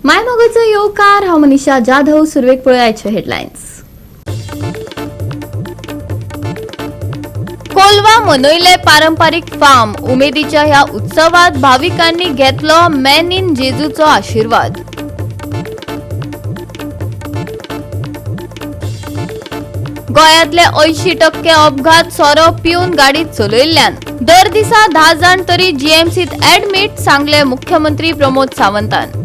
मायमोगोचो येवकार हांव मनीषा जाधव. सुरवेक पळयाचे हेडलायन्स. कोलवा मनयले पारंपारीक फार्म. उमेदीच्या ह्या उत्सवात भाविकांनी घेतलो मॅन इन जेजूचो आशीर्वाद. गोंयांतले 80% अपघात सोरो पिवन गाडी चलयल्ल्यान. दर दिसा 10 जाण तरी जीएमसीत ऍडमिट, सांगले मुख्यमंत्री प्रमोद सावंतान.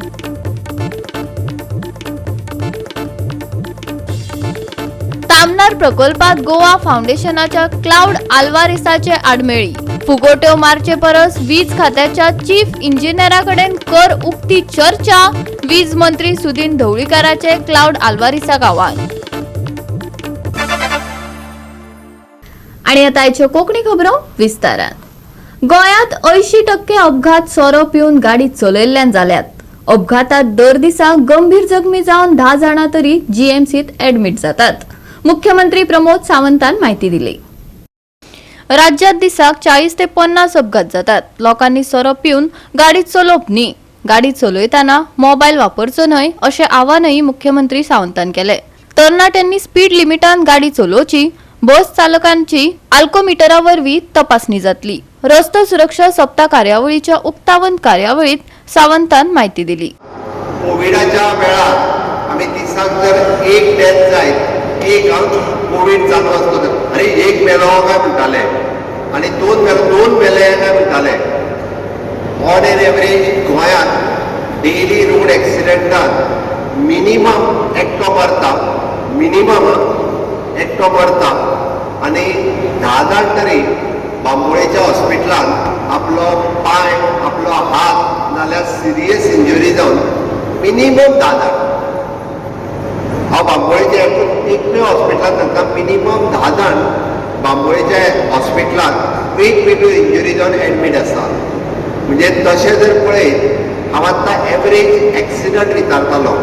तामनार प्रकल्पात गोवा फाउंडेशनाच्या क्लाउड आल्वारिसाचे आडमेळी. फुगोट्यो मारचे परस वीज खात्याच्या चीफ इंजिनियराकडेन कर उक्ती चर्चा. वीज मंत्री सुदीन ढवळीकाराचे क्लाउड आल्वारिसाक आव्हान. आणि आता आयच्यो कोंकणी खबरो विस्तारान. गोंयांत 80% अपघात सोरो पिवन गाडी चलयल्ल्यान जाल्यात. अपघातात दर दिसा गंभीर जखमी जावन 10 जाणां तरी जीएमसीत ऍडमिट जातात. मुख्यमंत्री प्रमोद सावंतान माहिती दिली. राज्यात दिसाक 40 ते 50 अपघात जातात. लोकांनी सोरो पिवन गाडी चलोवप न्ही. गाडी चलयतना मोबायल वापरचो न्हय अशें आवाहनय मुख्यमंत्री सावंतान केले. तरणाट्यांनी स्पीड लिमिटान गाडी चलोवची. बस चालकांची अल्कोमीटरावरवीं तपासणी जातली. रस्तो सुरक्षा सप्ताह कार्यावळीच्या उक्तावण कार्यावळीत सावंतान माहिती दिली. कोविडाच्या वेळार आमी दिसाक जर एक डेथ जायत, एक कोविड चालू आसलो आनी एक मेलो काय म्हणटाले आनी दोन मेले काय म्हणटाले. ऑन एन एवरेज गोंयांत डेली रोड एक्सिडेंटात मिनिमम एकटो मरता आनी 10 जाण तरी बांबोळेच्या हॉस्पिटलांत आपलो पांय, आपलो हात नाल्यार सिरियस इंजुरी जावन मिनिमम 10 जाण. हांव बांबोळेच्या एकमेव हॉस्पिटलांत सांगता, मिनिमम 10 जाण बांबोळेच्या हॉस्पिटलांत वेगवेगळ्यो इंजुरी जावन एडमीट आसा. म्हणजे तशें जर पळयत हांव आतां एवरेज एक्सिडंट विचारतालो,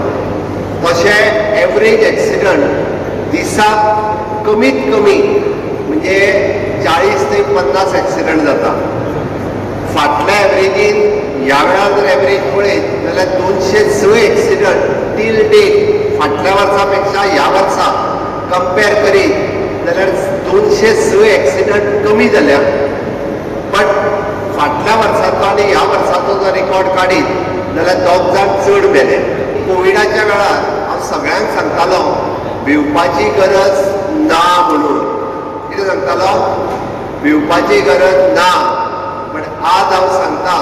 तशें एवरेज एक्सिडंट दिसाक कमीत कमी म्हणजे 40 ते 50 एक्सिडंट जाता. फाटल्या एवरेजीन ह्या वेळार जर एवरेज पळयत जाल्यार 206 एक्सिडंट टील डेट. फाटल्या वर्सा पेक्षा ह्या वर्सा कंपेर करीत जाल्यार 206 एक्सिडंट कमी जाल्या. बट फाटल्या वर्साचो आनी ह्या वर्साचो जर रिकॉर्ड काडीत जाल्यार 2 जाण चड मेले. कोविडाच्या वेळार हांव सगळ्यांक सांगतालो भिवपाची गरज ना म्हणून. कितें सांगतालो? भिवपाची गरज ना. पण आज हांव सांगता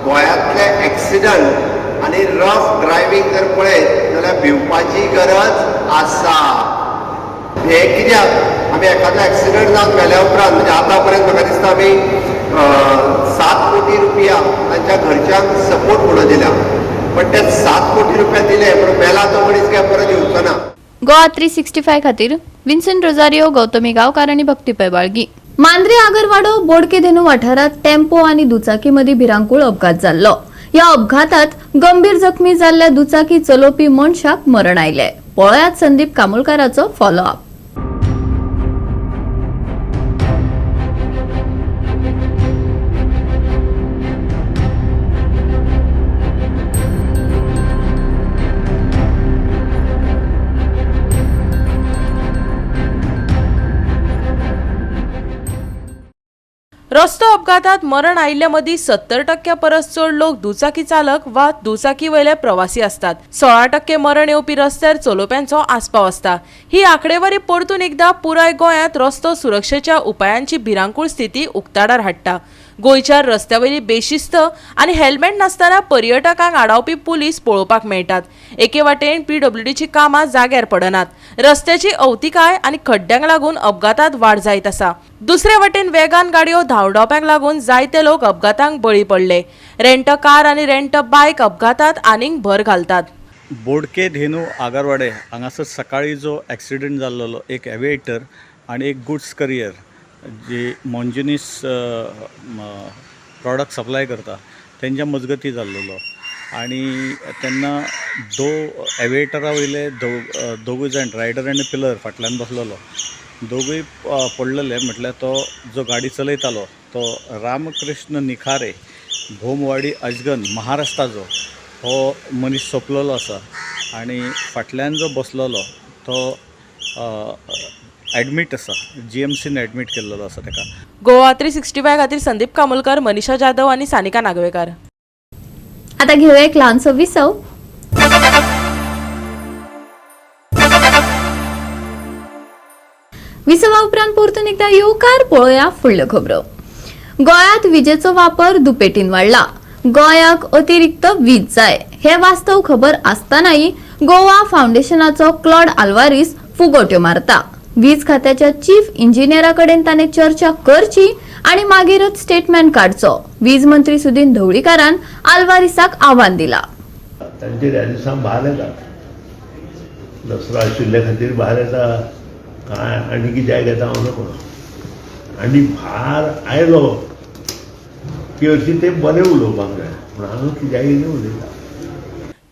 गोंयांतले एक्सिडंट आनी रफ ड्रायव्हिंग जर पळयत जाल्यार भिवपाची गरज आसा. हे कित्याक? आमी एखादो एक्सिडंट जावन मेल्या उपरांत म्हणजे आतां पर्यंत म्हाका दिसता आमी 7 कोटी रुपया तांच्या घरच्यांक सपोर्ट म्हणून दिल्या. पण ते 7 कोटी रुपया दिले पण मेला तो मनीस काय परत येवचो ना. गोवा 365 खातीर विन्सेंट रोजारियो, गौतमी गांवकार आनी भक्तीपय बाळगी. मांद्रे आगरवाडो बोडके धेनू वाठारात टेम्पो आनी दुचाकी मदीं भिरांकूळ अपघात जाल्लो. ह्या अपघातात गंभीर जखमी जाल्ल्या दुचाकी चलोवपी मनशाक मरण आयले. पळयात संदीप कामुलकाराचो फॉलोअप. रस्तो अपघातात मरण आयिल्ल्या मदीं 70% परस चड लोक दुचाकी चालक वा दुचाकी वयले प्रवासी असतात. 16% मरण येवपी रस्त्यार चलोवप्यांचो आस्पाव असता. ही आंकडेवारी परतून एकदा पुराय गोंयांत रस्तो सुरक्षेच्या उपायांची भिरांकूळ स्थिती उक्ताडार हाडटा. गोंयच्या रस्त्यावयली बेशिस्त आनी हेल्मेट नासतना पर्यटकांक आडावपी पुलीस पळोवपाक मेळटात. एके वाटेन PWDची कामां जाग्यार पडनात. रस्त्याची अवतिकाय आनी खड्ड्यांक लागून अपघातात वाड जायत आसा. दुसरे वटेन वेगान गाडयो धांवडावप्यांक लागून जायते लोक अपघातांक बळी पडले. रेंट कार आनी रेंट बायक अपघातात आनीक भर घालतात. बोडके धेनू आगरवाडे हांगासर सकाळी जो एक्सिडेंट जाल्लो एक एविएटर आनी एक गुड्स करियर जी मॉन्जुनीस प्रॉडक्ट सप्लाय करता तेंच्या मजगती जाल्लो. आनी तेन्ना एविएटरा वयले दोगूय जाण रायडर आनी पिलर फाटल्यान बसलेलो. दोगूय पडलेले. म्हटल्यार तो जो गाडी चलयतालो तो रामकृष्ण निखारे भोमवाडी अजगन महाराष्ट्राचो हो मनीस सोंपलेलो आसा आनी फाटल्यान जो बसलेलो तो एडमीट आसा, GMCन एडमीट केल्लो आसा ताका. गोवा 365 खातीर संदीप कामोलकर, मनीषा जाधव आनी सानिका नागवेकर. आता घेऊया एक लहानसो विसव. विसवा उपरांत परतून एकदा येवकार पळोवया फुडल्यो खबरो. गोंयांत विजेचो वापर दुपेटीन वाडला. गोंयाक अतिरिक्त वीज जाय हे वास्तव खबर आसतनाय गोवा फाउंडेशनाचो क्लॉड आल्वारीस फुगोट्यो मारता. वीज खात्याच्या चीफ इंजिनियरा कडेन ताणें चर्चा करची आणि मागीरच स्टेटमेंट काडचो. वीज मंत्री सुदीन ढवळीकारान आल्वारीसाक आव्हान दिला. तांचे ह्या दिसां भार येता, दसरो आशिल्ले खातीर भार येता काय आनी कित्याक येता हांव नकळो. आनी भार आयलो की अशी ते बरें उलोवपाक जाय, पूण हांव कित्याक उलयता.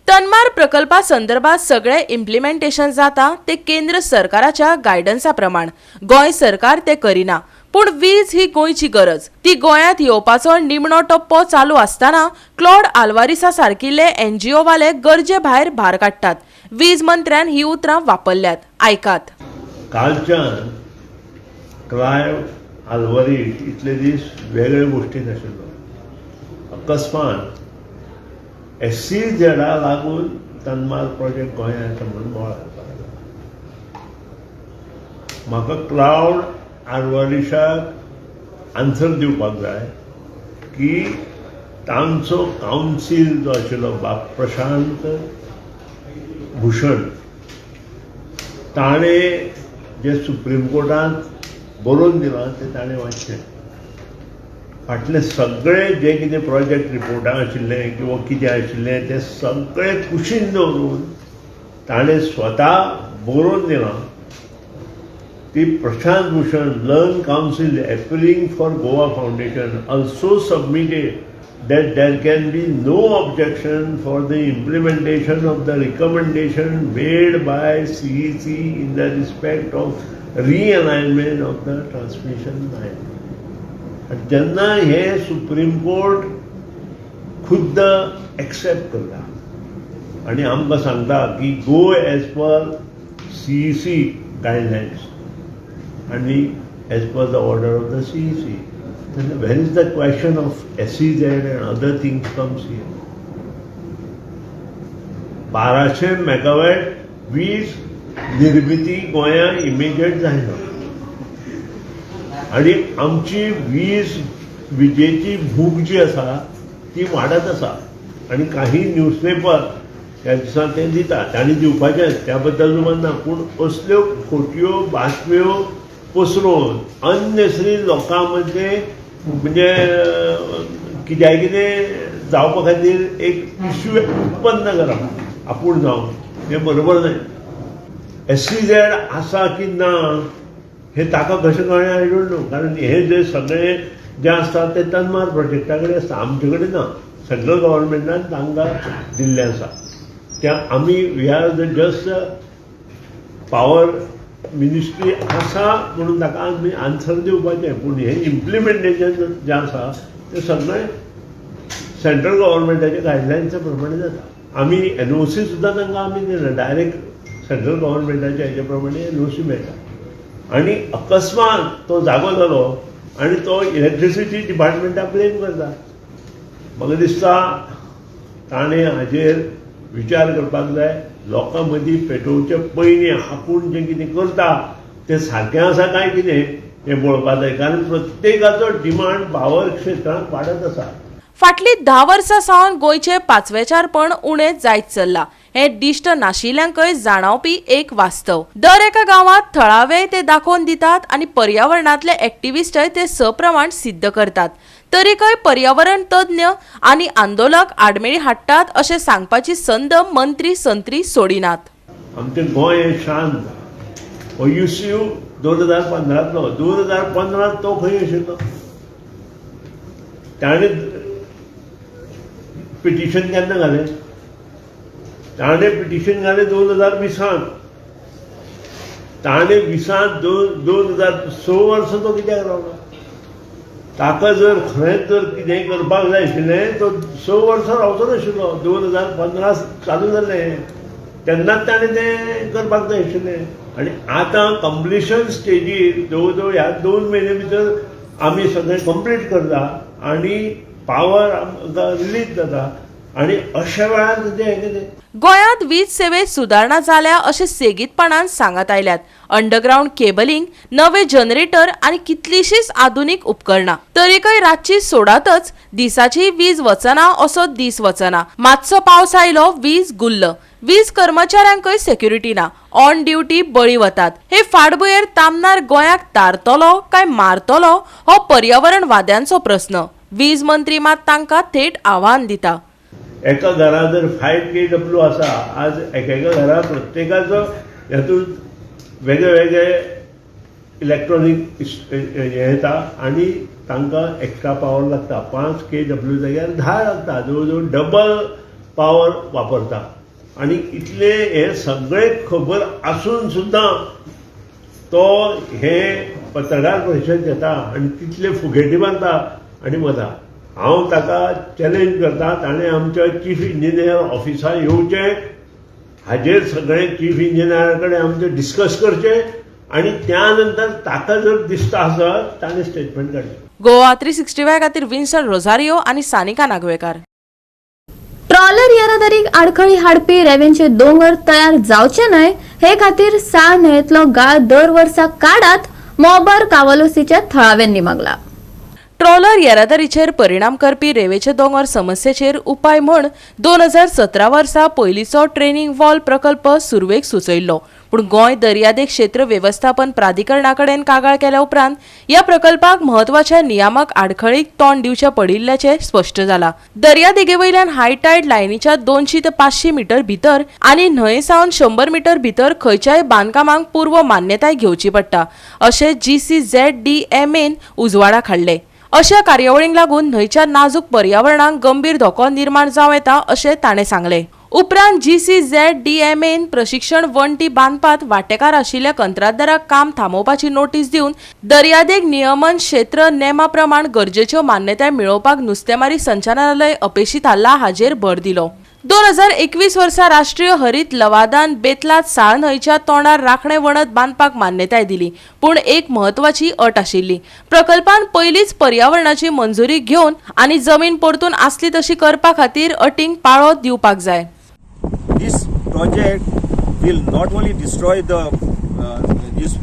तन्मार प्रकल्पा संदर्भात सगळे इम्प्लिमेंटेशन जाता ते केंद्र सरकाराच्या गायडन्सा प्रमाण. गोंय सरकार ते करिना. पूण वीज ही गोंयची गरज. ती गोंयांत येवपाचो निमणो टप्पो चालू आसतना क्लॉड आल्वारिसा सारकिल्ले NGO वाले गरजे भायर भार काडटात. वीज मंत्र्यान ही उतरां वापरल्यात. आयकात. कालच्यान क्लायव आल्वारीस इतले दीस वेगळे गोश्टीन आशिल्लो. अकस्मात SEZ लागून तन्मार प्रोजेक्ट गोंयांत येता म्हणून बोवाळ घालपाक लागला. म्हाका क्लाउड आल्वारिसाक आन्सर दिवपाक जाय की तांचो कावन्सील जो आशिल्लो प्रशांत भूषण ताणें जे सुप्रीम कोर्टांत बरोवन दिलां तें ताणें वाचचें. फाटले सगळे जे कितें प्रोजेक्ट रिपोर्टां आशिल्ले किंवा कितें आशिल्लें तें सगळें कुशीन दवरून ताणें स्वता बरोवन दिलां. ती Prashant Bhushan learn council appealing for Goa Foundation also submitted that there can be no objection for the implementation of the recommendation made by CEC in the respect of realignment of the transmission line. जेन्ना हे supreme court खुद्द accept करता आनी आमकां सांगता की गो as per CEC guidelines आनी as per the order of the CEC, then where is the question of SEZ and other things comes here? 1200 megawatt वीज निर्मिती गोंयांत इमिजिएट जायना आनी आमची विजेची भूक जी आसा ती वाडत आसा. आनी काही न्यूजपेपर ह्या दिसा ते दितात, तांणी दिवपाचें त्या बद्दल म्हणना, पूण असल्यो खोट्यो बातम्यो पसरोवन अननेसरी लोकां मदले म्हणजे कित्याक कितें जावपा खातीर एक इश्यू उत्पन्न करप आपूण जावन हें बरोबर न्हय. SEZ आसा की ना हे ताका कशें कळ्ळें आय डोंट नो. कारण हे जे सगळे जे आसता ते तन्मार प्रोजेक्टा कडेन आसता, आमचे कडेन ना. सेंट्रल गव्हर्मेंटान तांकां दिल्लें आसा. त्या आमी we are the just power ministry आसा म्हणून ताका आमी आन्सर दिवपाचें, पूण हें इम्प्लिमेंटेशन जें आसा तें सगळें सेंट्रल गव्हर्मेंटाच्या गायडलायन्सा प्रमाणे जाता. आमी NOC सुद्दां तांकां आमी दिना, डायरेक्ट सेंट्रल गव्हर्मेंटाच्या हेजे प्रमाणे NOC मेळटा. आनी अकस्मात तो जागो जालो आनी तो इलेक्ट्रिसिटी डिपार्टमेंटाक ब्लेम करता. म्हाका दिसता ताणें हाजेर विचार करपाक जाय. लोकां मदीं पेटोवचे पयलीं आपूण जें कितें करता तें सारकें आसा काय कितें हें पळोवपाक जाय. कारण प्रत्येकाचो डिमांड पावर क्षेत्रांत वाडत आसा. फाटली 10 वर्सां सावन गोंयचें पाचवेचारपण उणें जायत चल्लां. हें दिश्ट नाशिल्ल्यांकय जाणवपी एक वास्तव. दर एका गांवांत थळावे ते दाखोवन दितात आनी पर्यावरणांतले एक्टिविस्टय ते सप्रमाण सिद्ध करतात. तरीकय पर्यावरण तज्ञ आनी आंदोलक आडमेळी हाडटात अशें सांगपाची संद मंत्री संत्री सोडिनात. आमचें गोंय हें शांत. हो UCU 2015तलो 2015 तो खंय आशिल्लो. ताणें पिटिशन केन्ना घालें. ताणें पिटिशन घालें 2020. ताणें 20 वर्सां तो कित्याक रावलो. ताका जर खरेंच जर कितेंय करपाक जाय आशिल्लें तो 6 वर्सां रावचो नाशिल्लो. 2015 चालू जाल्लें तेन्नाच ताणें तें करपाक जाय आशिल्लें. आनी आतां कंप्लिशन स्टेजीर जवळ जवळ ह्या 2 म्हयने भितर आमी सगळें कंप्लीट करता आनी पावर आमकां रिलीज जाता. आनी अशा वेळार तें हें कितें गोंयांत वीज सेवेत सुदारणा जाल्या अशें सेगीतपणान सांगत आयल्यात. अंडरग्राउंड केबलिंग, नवे जनरेटर आनी कितलीशींच आधुनीक उपकरणां. तरीकय रातची सोडातच दिसाची वीज वचना असो दीस वचना. मातसो पावस आयलो वीज गुल्ल. वीज कर्मचाऱ्यांकय सेक्युरिटी ना. ऑन ड्युटी बळी वतात. हे फाटभुंयेर तामनार गोंयाक तारतलो काय मारतलो हो पर्यावरणवाद्यांचो प्रस्न. वीज मंत्री मात तांकां थेट आव्हान दिता. एका घरात जर 5 kW आसा, आज एकेका घरात प्रत्येकाचो हेतून वेगळे वेगळे इलेक्ट्रॉनिक येता आनी तांकां एक्स्ट्रा पावर लागता. 5 kW जाग्यार 10 लागता. जवळ जवळ डबल पावर वापरता. आनी इतले हे सगळे खबर आसून सुद्दां तो हे पत्रकार परिशद घेता आनी तितले फुगेटी बांदता आनी वता. हांव ताका चॅलेंज करता, ताणें आमच्या चीफ इंजिनियर ऑफिसार येवचें, हाजेर सगळें चीफ इंजिनियरा कडेन आमचें डिस्कस करचें आनी त्या नंतर ताका जर दिसता आसत ताणें स्टेटमेंट काडचें. गोवा 365 खातीर विन्सन रोझारियो आनी सानिका नागवेकर. ट्रॉलर येरादारीक आडखळी हाडपी रेंवेचे दोंगर तयार जावचे न्हय हे खातीर साळ न्हंयेतलो गाळ दर वर्सा काडात, मोबर कावलोसीच्या थळाव्यांनी मागला. ट्रॉलर येरादारीचेर परिणाम करपी रेवेचे दोंगर समस्येचेर उपाय म्हूण 2017 वर्सा पयलींचो ट्रेनिंग वॉल प्रकल्प सुरवेक सुचयल्लो. पूण गोंय दर्यादेग क्षेत्र वेवस्थापन प्राधिकरणा कडेन कागाळ केल्या उपरांत ह्या प्रकल्पाक म्हत्वाच्या नियामक आडखळीक तोंड दिवचें पडिल्ल्याचें स्पश्ट जालां. दर्यादेगेवयल्यान हाय टायड लायनीच्या 200 ते 500 मीटर भितर आनी न्हंये सावन 100 मीटर भितर खंयच्याय बांदकामांक पूर्व मान्यताय घेवची पडटा अशें GCZDMAन उजवाडाक हाडले. अशा कार्यावळींक लागून न्हंयच्या नाजूक पर्यावरणाक गंभीर धोको निर्माण जावं येता अशें ताणें सांगलें. उपरांत GCZDMAन प्रशिक्षण वणटी बांदपात वांटेकार आशिल्ल्या कंत्राटदाराक काम थांबोवपाची नोटीस दिवन दर्यादेग नियमन क्षेत्र नेमा प्रमाण गरजेच्यो मान्यताय मेळोवपाक नुस्तेमारी संचालनालय अपेशीत आसला हाचेर भर दिलो. 2021 वर्सा राष्ट्रीय हरीत लवादान बेतलात साळ न्हंयच्या तोंडार राखणें वणत बांदपाक मान्यताय दिली. पूण एक म्हत्वाची अट आशिल्ली. प्रकल्पान पयलींच पर्यावरणाची मंजुरी घेवन आनी जमीन परतून आसली तशी करपा खातीर अटींक पाळो दिवपाक जाय. This project will not only destroy this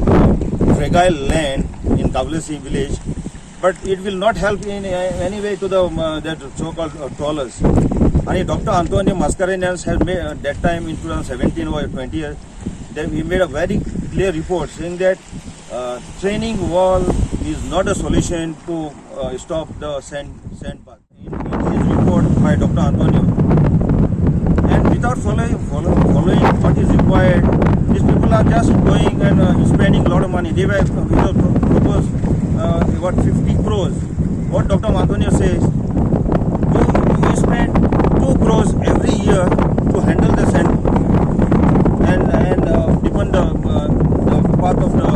fragile land in Kavlasi village, but it will not help in any way to that so-called trawlers. And Dr. Antonio Mascarenhas has made that time in 2017 or 20 years, he made a very clear report saying that training wall is not a solution to stop the sand path. In his report by Dr. Antonio, and without following what is required, these people are just going and spending a lot of money. They were proposed about 50 crores. What Dr. Antonio says, you spend 2 crores every year to handle the sand and depend the path of the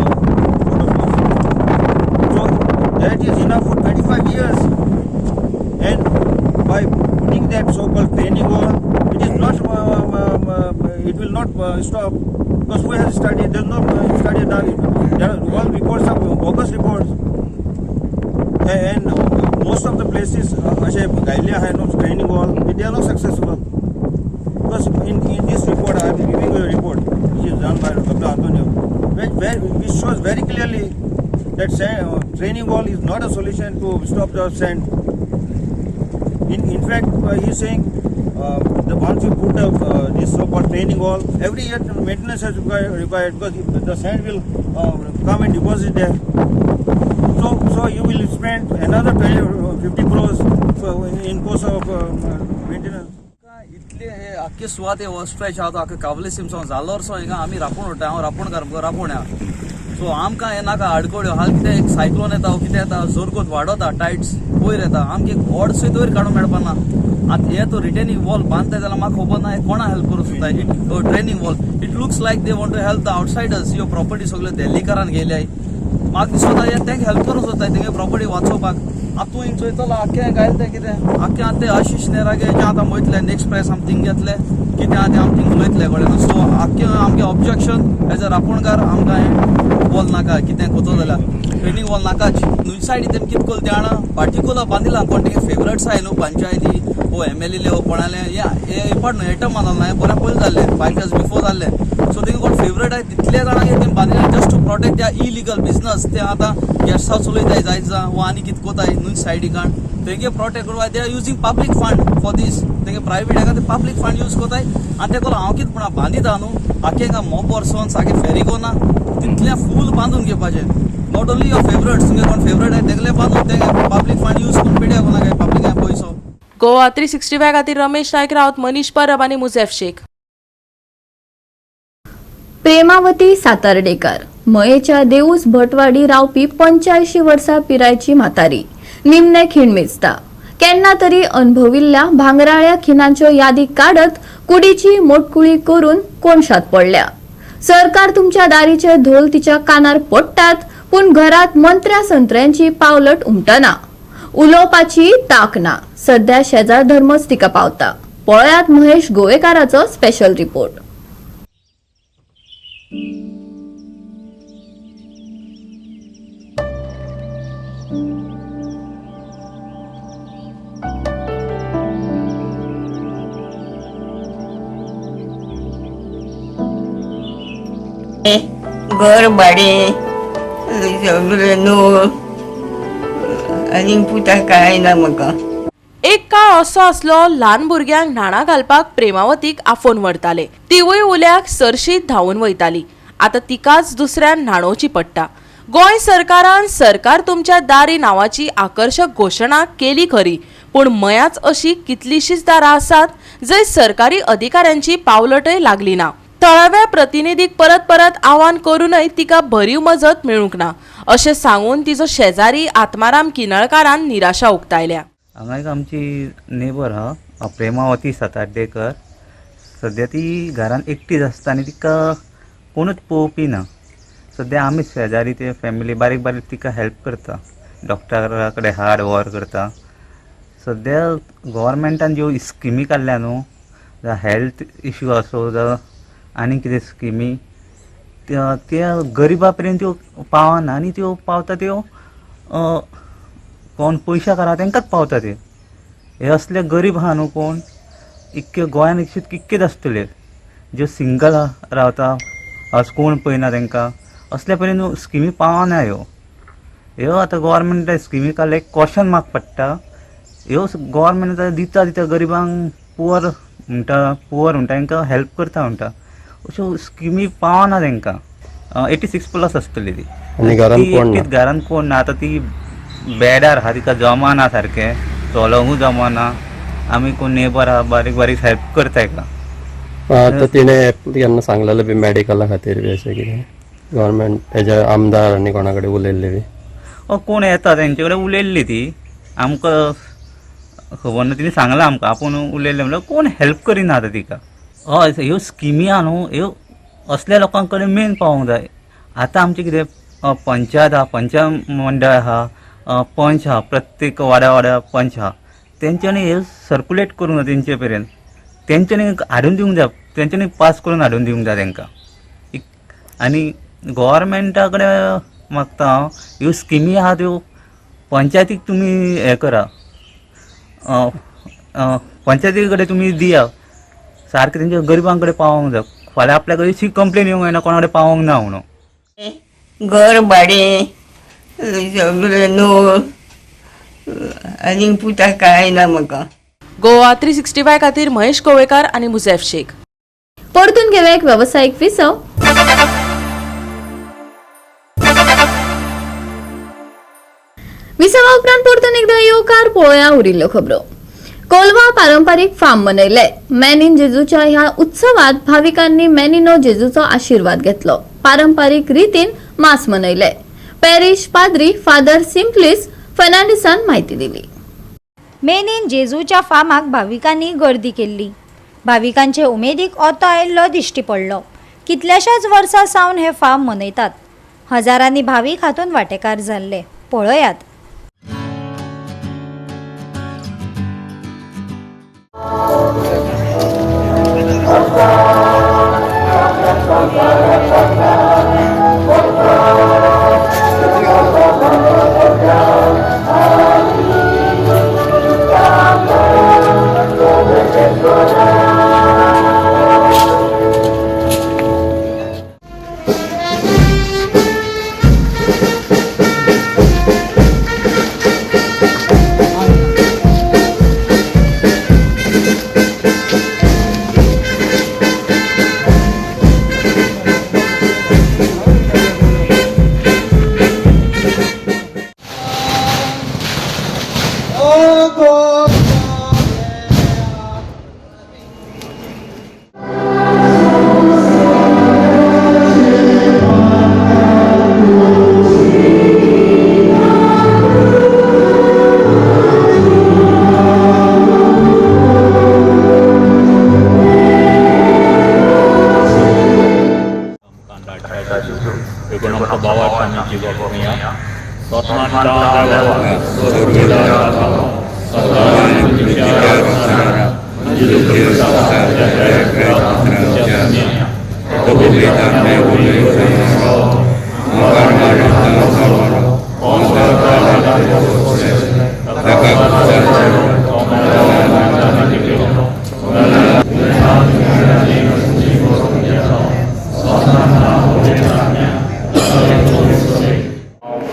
so that is enough for 25 years. And by putting that so-called training wall, it is not it will not stop, because who has studied? There is no study done. There are all reports are bogus reports, and most of the places ashe Gailia hai no training wall, they are not successful. Because in this report, I am giving you a report which is done by Dr. Antonio, which shows very clearly that training wall is not a solution to stop the sand. In fact, he is saying once you put this so-called training wall, every year maintenance is required because the sand will come and deposit there. So you will spend another 50 crores in course of maintenance. इतले हे आख्खे सुवात हे stretch आहा तो आख्खे कावले सिमसो जाल्लो verso हिंगा आमी रापूण उरता हांव रापूण सो आमकां हे नाका आडकोळ्यो हाल कितें एक सायक्लोन येता कितें येता जोरकोत वाडोता टायड्स वयर येता आमकां एक व्हडसो वयर काडूंक मेळपा ना. आतां हे तो रिटेनिंग वॉल बांदताय जाल्यार म्हाका खबर ना कोणा हेल्प करूं सोदता training wall. It looks like they want to help the outsiders. ह्यो प्रॉपर्टी सगळ्यो दिल्लीकारान गेल्याय. म्हाका दिसता तांकां हेल्प करूंक सोदताय तेंगे प्रॉपर्टी वाचोवपाक. आतूं हिंग चोयतलो आख्खें गायलें तें कितें आख्खें आतां तें आशिश नेरागे जें आतां वयतलें नेक्स्ट प्रायस आमी थिंग घेतलें कितें आहा तें आमी थिंग उलयतलें कळ्ळें न्हू सो आख्खें आमगे ऑब्जेक्शन एज अ रापणकार आमकां हें वॉल नाका कितें कोतो जाल्यार ट्रेनिंग वॉल नाकाच नुय सायडी तेमी कितें कोल तें जाणा पार्टिकुलर बांदिलां कोण तेगे फेवरेट्स आहाय न्हू पंचायती वो MLA वो कोणालें हे इपाट न्हू एटम बांदलें ना हें बरें पयलीं जाल्लें 5 years बिफोर जाल्लें सो तेगे कोण फेवरेट आहाय तितले जाणांक तेमी बांदिलें जस्ट टू प्रोटेक्ट त्या इलिगल बिजनस ते आतां गेस्ट हावस चलयताय जायत जा वो आनी कितें कोताय न्हू सायडी काण तेगे प्रोटेक्ट करपाक they are using public fund for this तेगे प्रायवेट हेका ते पब्लीक फंड यूज कोताय आनी ते कोलो हांव कितें म्हणा बांदिता न्हू आख्खें हिंगा मोब वर्सन सारकें फेरिगो ना तितलें फूल बांदून घेवपाचें नॉट ओन्ली युअर फेवरेट्स तुगे कोण फेवरेट आहाय तेगले बांदून तेगे पब्लीक फंड यूज करून पिड्या कोणाक पब्लीक पयसो गोवा 365 खातीर रमेश नायक रावत, मनीष परब आनी मुझेफ शेख. प्रेमावती सातार्डेकर मयेच्या देऊस भटवाडी रावपी 85 वर्सां पिरायची म्हातारी निमणे खीण मेजता. केन्ना तरी अनुभविल्ल्या भांगराळ्या खिणांच्यो यादी काडत कुडीची मोटकुळी करून कोणशात पडल्या. सरकार तुमच्या दारीचे धोल तिच्या कानार पडटात पूण घरात मंत्र्या संत्र्यांची पावलट उमटना. उलोवपाची ताक ना. सध्या शेजार धर्मच तिका पावता. पळयात महेश गोवेकाराचो स्पेशल रिपोर्ट. घर भाडे सगळें न्हू आनी पुता काय ना म्हाका. एक काळ असो आसलो ल्हान भुरग्यांक न्हाणा घालपाक प्रेमावतीक आफोवन व्हरताले. तिवूय उल्याक सरशीत धांवून वयताली. आतां तिकाच दुसऱ्यान न्हाणोवची पडटा. गोंय सरकारान सरकार तुमच्या दारी नांवाची आकर्शक घोशणा केली खरी, पूण मयाच अशी कितलीशीच दारां आसात जंय सरकारी अधिकाऱ्यांची पावलटय लागली ना. थळाव्या प्रतिनिधीक परत परत आवाहन करूनय तिका भरीव मजत मेळूंक ना अशें सांगून तिचो शेजारी आत्माराम किनळकारान निराशा उक्तायल्या. हांगा एक आमची नेबर आहा प्रेमावती साताड्डेकर. सद्या ती घरान एकटीच आसता आनी तिका कोणूच पळोवपी ना. सद्या आमी शेजारी ते फॅमिली बारीक बारीक तिका हेल्प करता. डॉक्टरा कडेन हाड वर करता. सद्या गव्हर्मेंटान ज्यो स्किमी काडल्या न्हू जावं हेल्थ इश्यू आसूं जावं आनी कितें स्किमी त्या गरिबा पर्यंत त्यो पावना आनी त्यो पावता त्यो कोण पयशाकार आहा तांकांच पावता ते. हे असले गरीब आहा न्हू कोण इतके गोंयान कितकेच आसतले ज्यो सिंगल रावता आज कोण पळयना तांकां असल्या पर्यंत स्किमी पावना ह्यो आतां गव्हर्मेंटान स्किमी काडले क्वेश्चन मार्क पडटा. ह्यो गव्हर्मेंट दिता दिता गरिबांक पुवर म्हणटा तांकां हेल्प करता म्हणटा अश्यो स्किमी पावना तांकां. 86+ आसतली ती एकटीच घरान कोण ना. आतां ती बेडार आहा तिका जमाना सारकें चलोंकूय जमाना. आमी कोण नेबर आहा बारीक बारीक हेल्प करता ताका. आतां तिणें केन्ना सांगलेलें बी मेडिकला खातीर बी अशें कितें गव्हर्मेंट हेजे आमदार आनी कोणा कडेन उलयल्ले बी कोण येता तेंचे कडेन उलयल्ली ती आमकां खबर ना. तिणें सांगलां आमकां आपूण उलयल्लें म्हणल्यार कोण हेल्प करिना आतां तिका. हय ह्यो स्किमी आहा न्हू ह्यो असल्या लोकां कडेन मेन पावोंक जाय. आतां आमचें कितें पंचायत आहा पंचायत मंडळ आहा पंच आहा प्रत्येक वाड्या पंच आहा तेंच्यांनी हे सर्कुलेट करूंक जाय तेंचे पर्यंत. तेंच्यांनी हाडून दिवंक जाय तेंच्यांनी पास करून हाडून दिवंक जाय तांकां. आनी गव्हर्मेंटा कडेन मागता हांव ह्यो स्किमी आहा त्यो पंचायतीक तुमी हें करा. पंचायती कडेन तुमी दिया सारकें तेंच्या गरिबां कडेन पावोंक जाय. फाल्यां आपल्या कडेन अशी कंप्लेन येवंक जायना कोणा कडेन पावोंक ना म्हणून. घर भाडे सगळें न्हू आनी पुता काय ना म्हाका. गोवा 365 खातीर महेश गोवेकार आनी मुझेफ शेख. परतून घेऊया एक व्यावसायिक विसव. विसवा उपरांत परतून एकदा येवकार पळोवया उरिल्ल्यो खबरो. कोलवा पारंपारीक फार्म मनयले. मॅन इन जेजूच्या ह्या उत्सवात भाविकांनी मॅनिनो जेजूचो आशीर्वाद घेतलो. पारंपारीक रितीन मास मनयले. पॅरिश पाद्री फादर सिम्प्लिस फर्नांडिसान माहिती दिली. मेन इन जेजूच्या फार्माक भाविकांनी गर्दी केल्ली. भाविकांचे उमेदीक ओतो आयिल्लो दिश्टी पडलो. कितल्याशाच वर्सां सावन हे फार्म मनयतात. हजारांनी भावीक हातूंत वांटेकार जाल्ले. पळयात.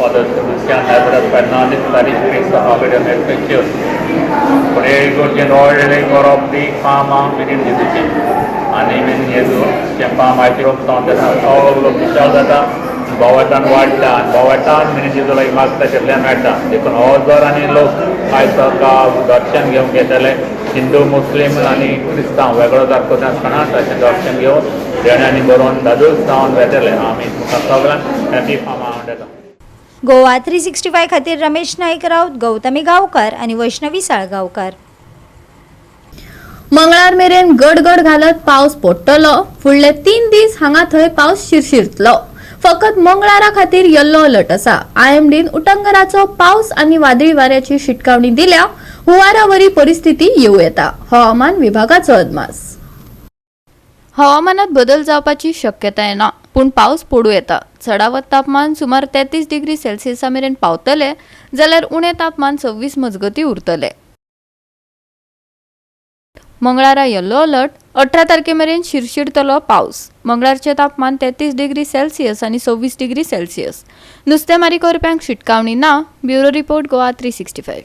Father Sebastian Lazarus Fernandez, parish priest of Abraham Church. Pray God can order of the Fama within the आणि मेन येतो चेंपा मायक्रोफ सावंड सगळो विशाल जाता बोवाटान वाडटा आनी बोवाटान मिनीट जेजूला इमारताचेरल्यान मेळटा देखून हो जर आनी लोक आयज दर्शन घेवंक येतले हिंदू मुस्लीम आनी क्रिस्तांव वेगळो दाखोवता आसतना ताचें दर्शन घेवन देण्यांनी बरोवन दादूच जावन वेतले आमी तुमकां सगळ्यांक हॅपी फार्मा आवडटा. गोवा 365 खातीर रमेश नाईक राऊत, गौतमी गांवकार आणि वैष्णवी साळगांवकार. मंगळार मेरेन गडगड घालत पावस पडटलो. फुडले 3 दीस हांगा थंय पावस शिरशिरतलो. फकत मंगळारा खातीर येल्लो अलर्ट आसा. आयएमडीन उटंगराचो पावस आनी वादळी वाऱ्याची शिटकावणी दिल्या. हुंवारावरी परिस्थिती येवं येता. हवामान विभागाचो अदमास. हवामानात बदल जावपाची शक्यताय ना, पूण पावस पडूं येता. चडावत तापमान सुमार 33 डिग्री सेल्सियसा मेरेन पावतले जाल्यार उणें तापमान 26 मजगती उरतले. मंगळारा येल्लो अलर्ट. 18 तारखे मेरेन शिरशिरतलो पावस. मंगळारचे तापमान 33 डिग्री सेल्सियस आनी 26 डिग्री सेल्सियस. नुस्तेमारी करप्यांक शिटकावणी ना. Bureau report Goa 365.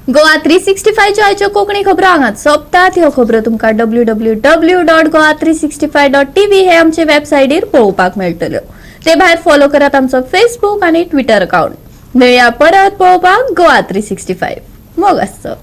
गोवा 365 च्या आयच्यो कोंकणी खबरो हांगाच सोंपतात. ह्यो खबरो तुमकां www.goa365.tv हे आमचे वेबसायटीर पळोवपाक मेळटल्यो. ते भायर फॉलो करात आमचो फेसबूक आनी ट्विटर अकाउंट. मेळया परत पळोवपाक गोवा 365. मोग आसचो.